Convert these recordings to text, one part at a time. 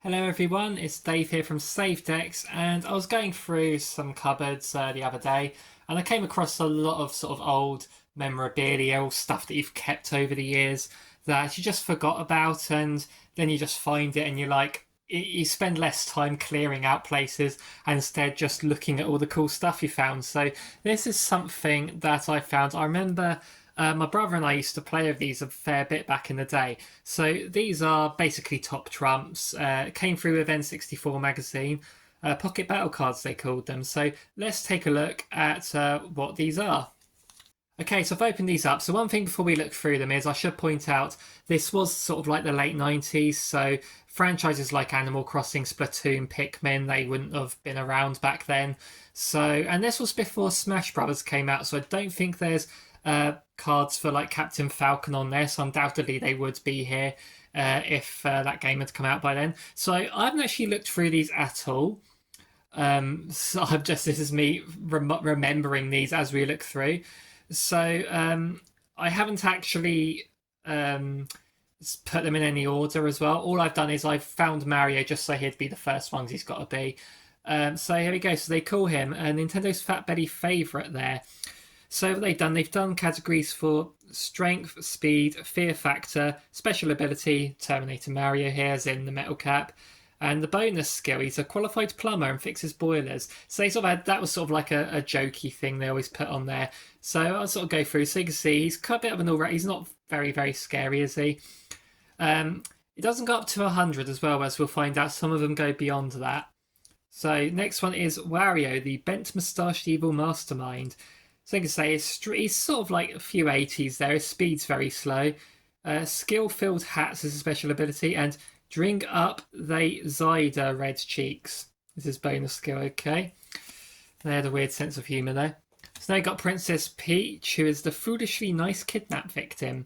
Hello everyone, it's Dave here from Save Decks, and I was going through some cupboards the other day, and I came across a lot of sort of old memorabilia, all stuff that you've kept over the years that you just forgot about, and then you just find it, and you're like, you spend less time clearing out places and instead just looking at all the cool stuff you found. So this is something that I found. I remember my brother and I used to play with these a fair bit back in the day. So these are basically top trumps. Came through with N64 Magazine. Pocket battle cards, they called them. So let's take a look at what these are. Okay, so I've opened these up. So one thing before we look through them is I should point out this was sort of like the late 90s. So franchises like Animal Crossing, Splatoon, Pikmin, they wouldn't have been around back then. So, and this was before Smash Brothers came out. So I don't think there's cards for like Captain Falcon on there. So undoubtedly they would be here if that game had come out by then. So I haven't actually looked through these at all. So this is me remembering these as we look through. So I haven't actually put them in any order as well. All I've done is I've found Mario just so he'd be the first ones he's got to be. So here we go. So they call him Nintendo's Fat Belly favourite there. So what they've done categories for strength, speed, fear factor, special ability, Terminator Mario here as in the metal cap, and the bonus skill, he's a qualified plumber and fixes boilers. So they sort of had, that was sort of like a jokey thing they always put on there. So I'll sort of go through. So you can see he's got a bit of an all right. He's not very, very scary, is he? It doesn't go up to 100 as well, as we'll find out. Some of them go beyond that. So next one is Wario, the bent moustached evil mastermind. So you can say he's sort of like a few 80s there. His speed's very slow. Skill-filled hats is a special ability, and drink up they Zyder red cheeks. This is bonus skill, okay. They had a weird sense of humour there. So now you got Princess Peach, who is the foolishly nice kidnap victim.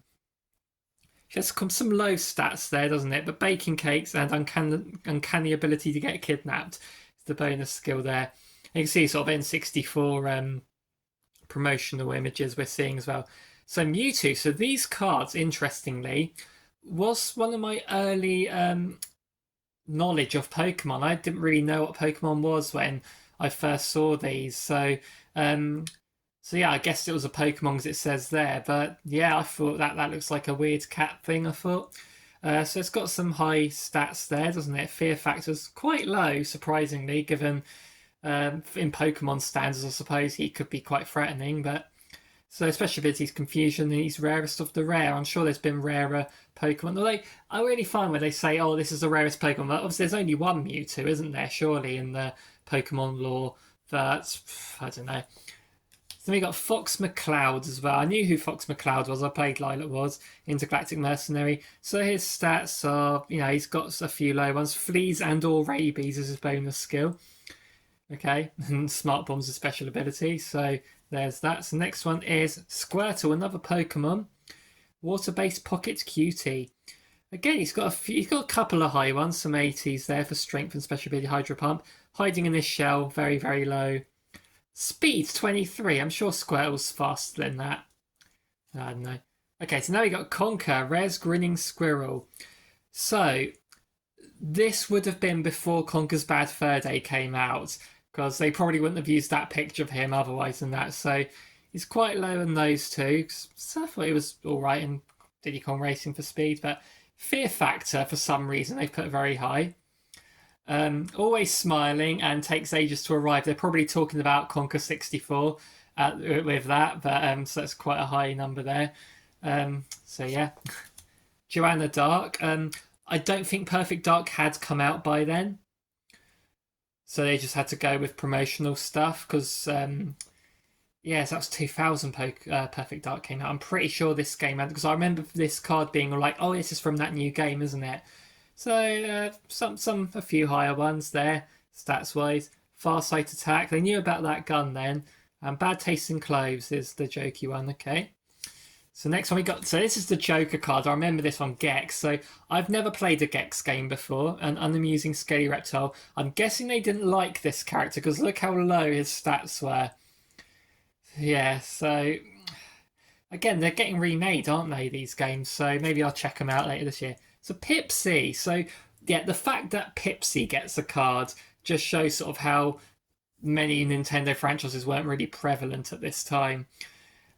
She has some low stats there, doesn't it? But baking cakes and uncanny ability to get kidnapped is the bonus skill there. And you can see sort of N64 promotional images we're seeing as well. So Mewtwo. So these cards, interestingly, was one of my early knowledge of Pokemon. I didn't really know what Pokemon was when I first saw these. So yeah, I guess it was a Pokemon as it says there. But yeah, I thought that looks like a weird cat thing, I thought. So it's got some high stats there, doesn't it? Fear factor's quite low, surprisingly, given in Pokemon standards, I suppose he could be quite threatening. But so special abilities, confusion, and he's rarest of the rare. I'm sure there's been rarer Pokemon. Although I really find when they say, "Oh, this is the rarest Pokemon," but obviously there's only one Mewtwo, isn't there? Surely in the Pokemon lore. But I don't know. Then we got Fox McCloud as well. I knew who Fox McCloud was. I played Lilac Wars, Intergalactic Mercenary. So his stats are, he's got a few low ones. Fleas and or rabies is his bonus skill. Okay, and Smart Bomb's a special ability. So there's that. So next one is Squirtle, another Pokemon. Water-based Pocket Cutie. Again, he's got a couple of high ones, some 80s there for strength and special ability Hydro Pump. Hiding in his shell, very, very low. Speed 23. I'm sure Squirtle's faster than that. I don't know. Okay, so now we got Conker, Rare's Grinning Squirrel. So this would have been before Conker's Bad Fur Day came out, because they probably wouldn't have used that picture of him otherwise than that. So he's quite low in those two. So I thought he was all right in Diddy Kong Racing for speed, but fear factor for some reason they put very high. Always smiling and takes ages to arrive. They're probably talking about Conquer 64 with that, but so that's quite a high number there. So yeah, Joanna Dark. I don't think Perfect Dark had come out by then, so they just had to go with promotional stuff because yes, that was 2000. Perfect Dark came out. I'm pretty sure this game had, because I remember this card being like, oh, this is from that new game, isn't it? So a few higher ones there, stats wise. Farsight attack. They knew about that gun then. And bad taste in cloves is the jokey one. Okay. So next one we got. So this is the Joker card. I remember this one, Gex. So I've never played a Gex game before. An unamusing scaly reptile. I'm guessing they didn't like this character because look how low his stats were. Yeah. So again, they're getting remade, aren't they? These games. So maybe I'll check them out later this year. So Pipsy. So yeah, the fact that Pipsy gets a card just shows sort of how many Nintendo franchises weren't really prevalent at this time.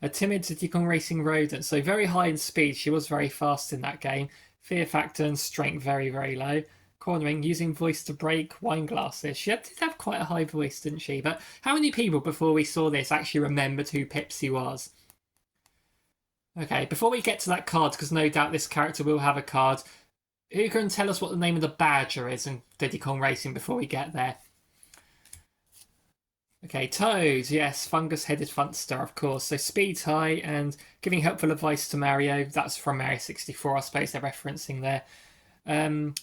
A timid Diddy Kong Racing rodent, so very high in speed. She was very fast in that game. Fear factor and strength very, very low. Cornering, using voice to break wine glasses. She did have quite a high voice, didn't she? But how many people before we saw this actually remembered who Pipsy was? Okay, before we get to that card, because no doubt this character will have a card, who can tell us what the name of the badger is in Diddy Kong Racing before we get there? Okay, Toad, yes, fungus-headed funster, of course. So speed's high and giving helpful advice to Mario. That's from Mario 64, I suppose they're referencing there.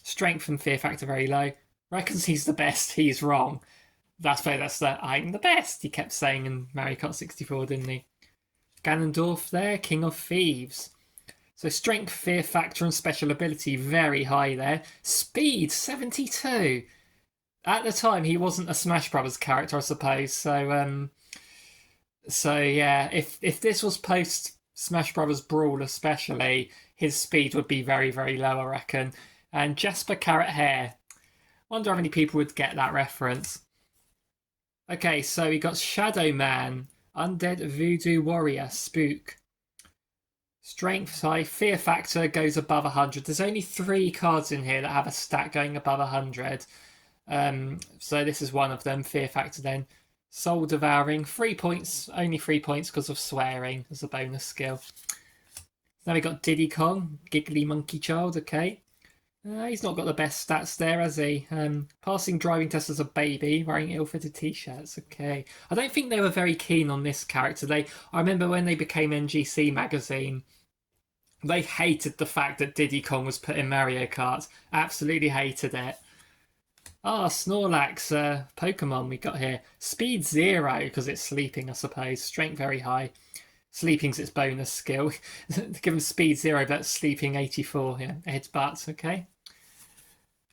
Strength and fear factor very low. Reckons he's the best. He's wrong. That's the I'm the best. He kept saying in Mario Kart 64, didn't he? Ganondorf there, King of Thieves. So strength, fear factor, and special ability very high there. Speed 72. At the time, he wasn't a Smash Brothers character, I suppose. So yeah, if this was post Smash Brothers Brawl, especially, his speed would be very, very low, I reckon. And Jasper Carrot Hair. Wonder how many people would get that reference. Okay, so we got Shadow Man, Undead Voodoo Warrior, Spook. Strength high, fear factor goes above 100. There's only 3 cards in here that have a stat going above 100. So this is one of them, fear factor then. Soul Devouring, 3 points, only 3 points because of swearing as a bonus skill. Then we got Diddy Kong, Giggly Monkey Child, okay. He's not got the best stats there, has he? Passing driving test as a baby, wearing ill-fitted t-shirts, okay. I don't think they were very keen on this character. I remember when they became NGC Magazine, they hated the fact that Diddy Kong was put in Mario Kart. Absolutely hated it. Snorlax, Pokemon we got here. Speed 0, because it's sleeping, I suppose. Strength very high. Sleeping's its bonus skill. Give him speed 0, but sleeping 84. Yeah, headbutts, okay.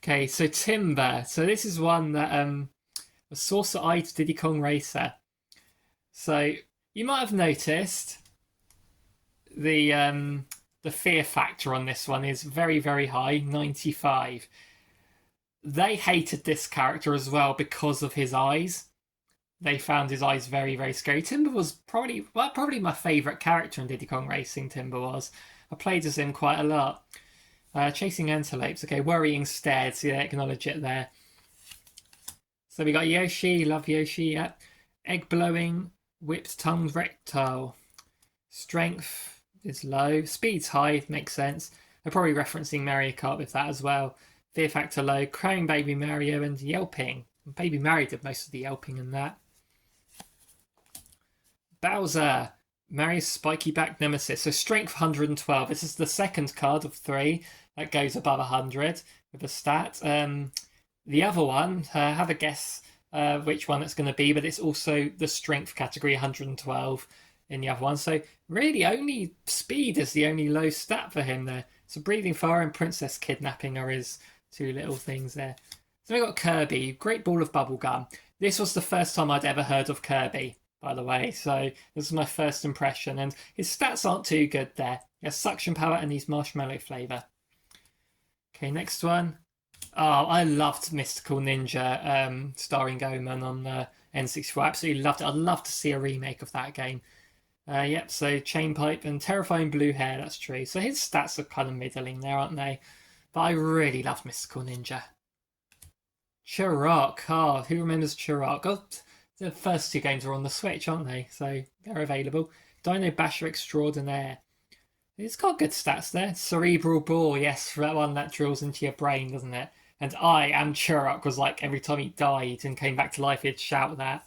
Okay, so Timber. So this is one that was Saucer-Eyed Diddy Kong Racer. So you might have noticed the fear factor on this one is very, very high, 95. They hated this character as well because of his eyes. They found his eyes very, very scary. Timber was probably my favourite character in Diddy Kong Racing, Timber was. I played as him quite a lot. Chasing antelopes, okay, worrying stares, yeah, acknowledge it there. So we got Yoshi, love Yoshi, yeah. Egg blowing, whipped tongued reptile. Strength is low, speed's high, makes sense. They're probably referencing Mario Kart with that as well. Fear factor low, crowing Baby Mario and yelping. Baby Mario did most of the yelping in that. Bowser, Mario's spiky back nemesis. So strength 112. This is the second card of 3 that goes above 100 with a stat. The other one, have a guess which one it's going to be, but it's also the strength category 112 in the other one. So really only speed is the only low stat for him there. So breathing fire and princess kidnapping are his 2 little things there. So we got Kirby, Great Ball of Bubblegum. This was the first time I'd ever heard of Kirby, by the way. So this was my first impression. And his stats aren't too good there. He has suction power and he's marshmallow flavour. Okay, next one. Oh, I loved Mystical Ninja, starring Goemon on the N64. Absolutely loved it. I'd love to see a remake of that game. Yep, so Chain Pipe and Terrifying Blue Hair, that's true. So his stats are kind of middling there, aren't they? But I really loved Mystical Ninja. Turok. Oh, who remembers Turok? Oh, the first 2 games are on the Switch, aren't they? So they're available. Dino Basher Extraordinaire. It's got good stats there. Cerebral Ball, yes, for that one that drills into your brain, doesn't it? And I am Turok was like every time he died and came back to life, he'd shout that.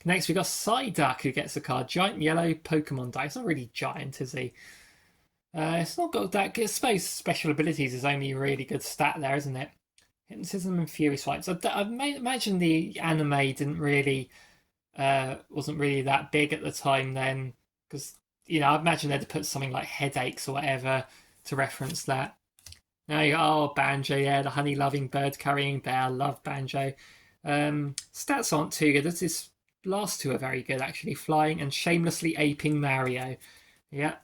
Next, we got Psyduck, who gets a card. Giant yellow Pokemon die. It's not really giant, is he? It's not got that. I suppose special abilities is only a really good stat there, isn't it? Hypnotism and Fury Swipes. I imagine the anime didn't really, wasn't really that big at the time then, because I imagine they'd put something like headaches or whatever to reference that. Now you got Banjo, yeah, the honey-loving bird-carrying bear. I love Banjo. Stats aren't too good. This last 2 are very good actually. Flying and shamelessly aping Mario. Yeah,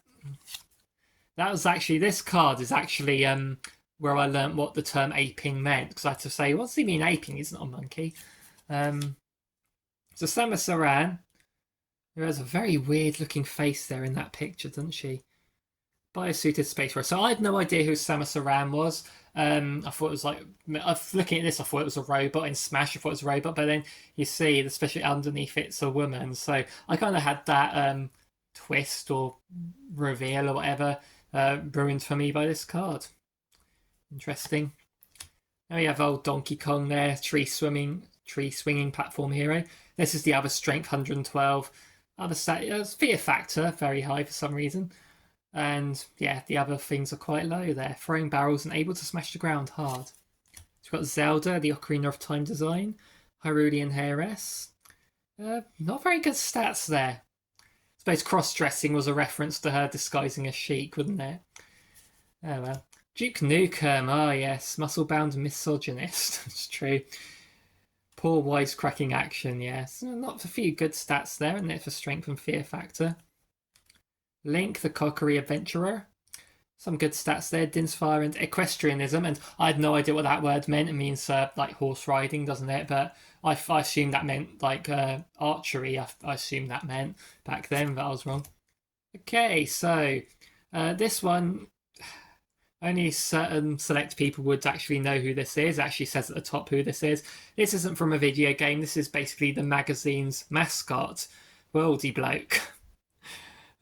that was actually this card is actually where I learnt what the term aping meant, because I had to say, what does he mean aping? He's not a monkey. So Samus Aran, who has a very weird looking face there in that picture, doesn't she? Biosuited space race. So I had no idea who Samus Aran was. I thought it was like, looking at this, I thought it was a robot. In Smash, I thought it was a robot, but then you see, especially underneath, it's a woman. So I kind of had that twist or reveal or whatever ruined for me by this card. Interesting. Now we have old Donkey Kong there, tree swinging platform hero. This is the other strength 112. Other fear factor very high for some reason. And yeah, the other things are quite low there. Throwing barrels and able to smash the ground hard. We've got Zelda, the Ocarina of Time design. Hyrulean Heiress. Not very good stats there. I suppose cross-dressing was a reference to her disguising as Sheik, wouldn't it? Oh well. Duke Nukem, oh yes, muscle-bound misogynist. It's true. Poor wisecracking action, yes. Not a few good stats there, isn't it, for strength and fear factor. Link, the Cockery Adventurer. Some good stats there. Dinsfire and Equestrianism. And I had no idea what that word meant. It means like horse riding, doesn't it? But I assumed that meant like archery. I assumed that meant back then, but I was wrong. Okay, so this one, only certain select people would actually know who this is. It actually says at the top who this is. This isn't from a video game. This is basically the magazine's mascot, Worldy Bloke.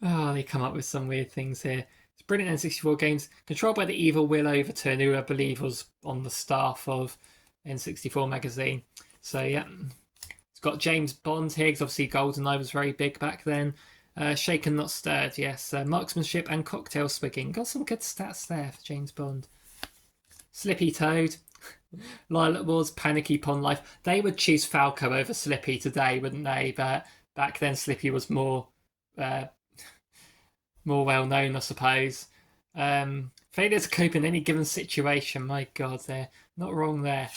Oh, they come up with some weird things here. It's brilliant N64 games, controlled by the evil Will Overton, who I believe was on the staff of N64 Magazine. So yeah, it's got James Bond here, because obviously GoldenEye was very big back then. Shaken Not Stirred, yes. Marksmanship and cocktail swigging. Got some good stats there for James Bond. Slippy Toad. Lilac Wars, Panicky Pond Life. They would choose Falco over Slippy today, wouldn't they? But back then Slippy was more well known, I suppose. Failure to cope in any given situation. My God, they're not wrong there.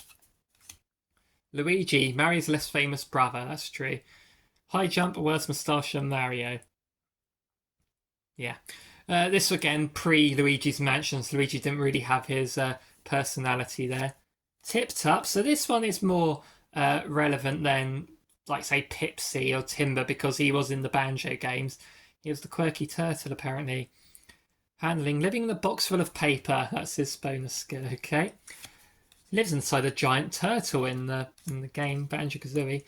Luigi marries less famous brother. That's true. High jump, worse moustache than Mario. Yeah. This again, pre-Luigi's Mansions. Luigi didn't really have his personality there. Tip Top. So this one is more relevant than, like, say, Pipsy or Timber, because he was in the Banjo games. He was the quirky turtle, apparently. Handling, living in a box full of paper. That's his bonus skill, okay. Lives inside a giant turtle in the game Banjo-Kazooie.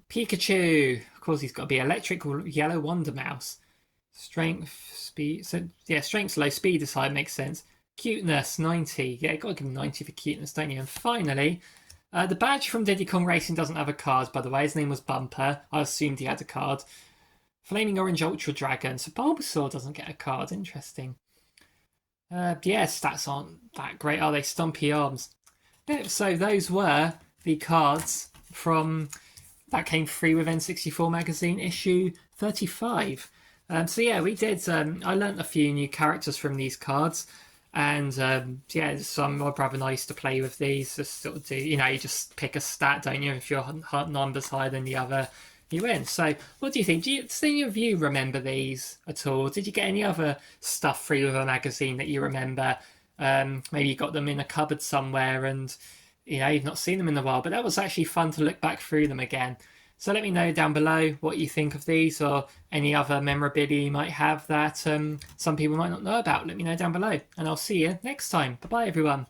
Pikachu. Of course, he's got to be electric or yellow Wonder Mouse. Strength, speed. So yeah, strength's low, speed is high. Makes sense. Cuteness, 90. Yeah, got to give him 90 for cuteness, don't you? And finally, the badge from Diddy Kong Racing doesn't have a card, by the way. His name was Bumper. I assumed he had a card. Flaming Orange Ultra Dragon. So Bulbasaur doesn't get a card. Interesting. Yeah, stats aren't that great, are they? Stumpy Arms. Yeah, so those were the cards from that came free with N64 Magazine issue 35. So yeah, we did. I learnt a few new characters from these cards, and yeah, some my brother and I used to play with these. Just sort of do, you just pick a stat, don't you? If your number's higher than the other, you win. So, what do you think? Does any of you remember these at all? Did you get any other stuff free with a magazine that you remember? Maybe you got them in a cupboard somewhere, and you've not seen them in a while. But that was actually fun to look back through them again. So let me know down below what you think of these, or any other memorabilia you might have that some people might not know about. Let me know down below, and I'll see you next time. Bye bye, everyone.